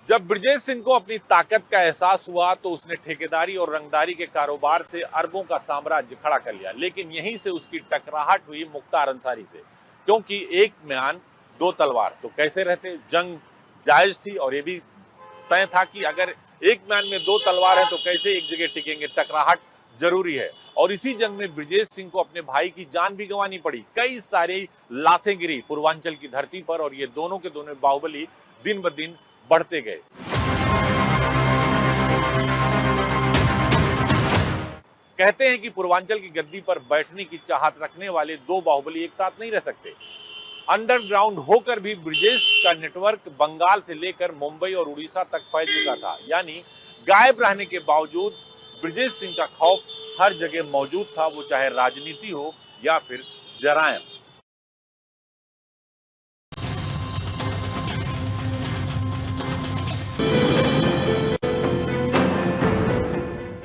जब ब्रजेश सिंह को अपनी ताकत का एहसास हुआ तो उसने ठेकेदारी और रंगदारी के कारोबार से अरबों का साम्राज्य खड़ा कर लिया। लेकिन यहीं से उसकी टकराहट हुई मुख्तार अंसारी से, क्योंकि एक म्यान दो तलवार। तो कैसे रहते? जंग जायज थी और ये भी तय था कि अगर एक म्यान में दो तलवार है तो कैसे एक जगह टिकेंगे, टकराहट जरूरी है। और इसी जंग में ब्रजेश सिंह को अपने भाई की जान भी गंवानी पड़ी। कई सारी लाशें गिरी पूर्वांचल की धरती पर और ये दोनों के दोनों बाहुबली दिन ब दिन बढ़ते गए। कहते हैं कि पूर्वांचल की गद्दी पर बैठने की चाहत रखने वाले दो बाहुबली एक साथ नहीं रह सकते। अंडरग्राउंड होकर भी ब्रजेश का नेटवर्क बंगाल से लेकर मुंबई और उड़ीसा तक फैल चुका था। यानी गायब रहने के बावजूद ब्रजेश सिंह का खौफ हर जगह मौजूद था, वो चाहे राजनीति हो या फिर जरायम।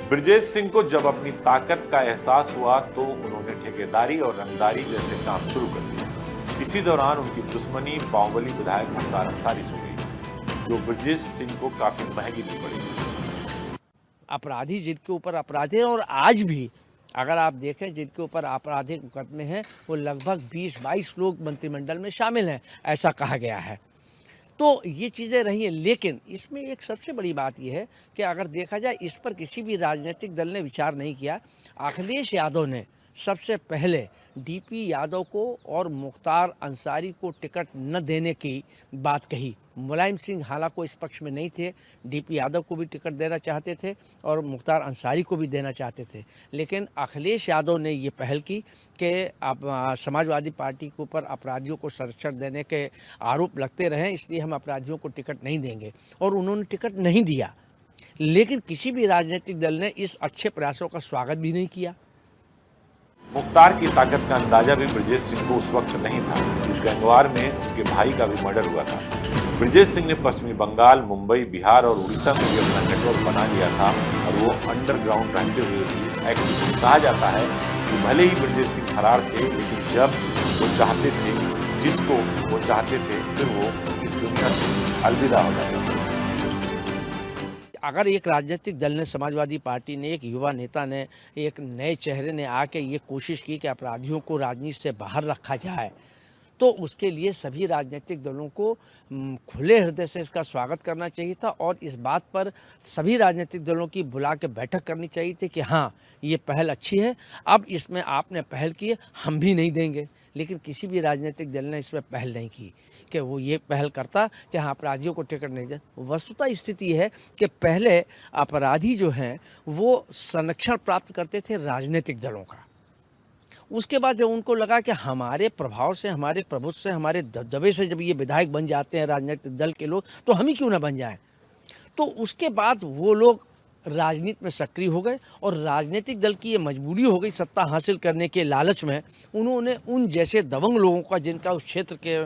ब्रजेश सिंह को जब अपनी ताकत का एहसास हुआ तो उन्होंने ठेकेदारी और रंगदारी जैसे काम शुरू कर दिए। इसी दौरान उनकी दुश्मनी बाहुबली विधायक मुख्तार अंसारी से हुई, जो ब्रजेश सिंह को काफी महंगी भी पड़ी। अपराधी जिनके ऊपर अपराधी हैं और आज भी अगर आप देखें जिनके ऊपर आपराधिक मुकदमे हैं वो लगभग 20-22 लोग मंत्रिमंडल में शामिल हैं, ऐसा कहा गया है। तो ये चीज़ें रही हैं, लेकिन इसमें एक सबसे बड़ी बात यह है कि अगर देखा जाए इस पर किसी भी राजनीतिक दल ने विचार नहीं किया। अखिलेश यादव ने सबसे पहले डीपी यादव को और मुख्तार अंसारी को टिकट न देने की बात कही। मुलायम सिंह हालांकि इस पक्ष में नहीं थे, डीपी यादव को भी टिकट देना चाहते थे और मुख्तार अंसारी को भी देना चाहते थे। लेकिन अखिलेश यादव ने ये पहल की कि आप समाजवादी पार्टी के ऊपर अपराधियों को संरक्षण देने के आरोप लगते रहें, इसलिए हम अपराधियों को टिकट नहीं देंगे, और उन्होंने टिकट नहीं दिया। लेकिन किसी भी राजनीतिक दल ने इस अच्छे प्रयासों का स्वागत भी नहीं किया। मुख्तार की ताकत का अंदाजा भी ब्रजेश सिंह को उस वक्त नहीं था। इस गैंगवार में उनके भाई का भी मर्डर हुआ था। ब्रजेश सिंह ने पश्चिमी बंगाल, मुंबई, बिहार और उड़ीसा में भी अपना नेटवर्क बना लिया था और वो अंडरग्राउंड रहते हुए भी एक्टिव। कहा जाता है कि भले ही ब्रजेश सिंह फरार थे, लेकिन जब वो चाहते थे, जिसको वो चाहते थे, फिर वो इस दुनिया से अलविदा हो जाते थे। अगर एक राजनीतिक दल ने, समाजवादी पार्टी ने, एक युवा नेता ने, एक नए चेहरे ने आके ये कोशिश की कि अपराधियों को राजनीति से बाहर रखा जाए, तो उसके लिए सभी राजनीतिक दलों को खुले हृदय से इसका स्वागत करना चाहिए था और इस बात पर सभी राजनीतिक दलों की बुला के बैठक करनी चाहिए थी कि हाँ, ये पहल अच्छी है, अब इसमें आपने पहल की है, हम भी नहीं देंगे। लेकिन किसी भी राजनीतिक दल ने इसमें पहल नहीं की कि वो ये पहल करता कि हाँ, अपराधियों को टिकट नहीं दे। वस्तुतः स्थिति है कि पहले अपराधी जो हैं वो संरक्षण प्राप्त करते थे राजनीतिक दलों का। उसके बाद जब उनको लगा कि हमारे प्रभाव से, हमारे प्रभुत्व से, हमारे दबदबे से जब ये विधायक बन जाते हैं राजनीतिक दल के लोग, तो हम ही क्यों ना बन जाएं। तो उसके बाद वो लोग राजनीति में सक्रिय हो गए और राजनीतिक दल की ये मजबूरी हो गई सत्ता हासिल करने के लालच में, उन्होंने उन जैसे दबंग लोगों का, जिनका उस क्षेत्र के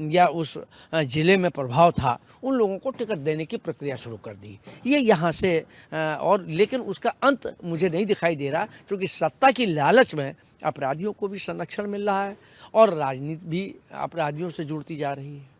या उस ज़िले में प्रभाव था, उन लोगों को टिकट देने की प्रक्रिया शुरू कर दी। ये यहाँ से और लेकिन उसका अंत मुझे नहीं दिखाई दे रहा, क्योंकि सत्ता की लालच में अपराधियों को भी संरक्षण मिल रहा है और राजनीति भी अपराधियों से जुड़ती जा रही है।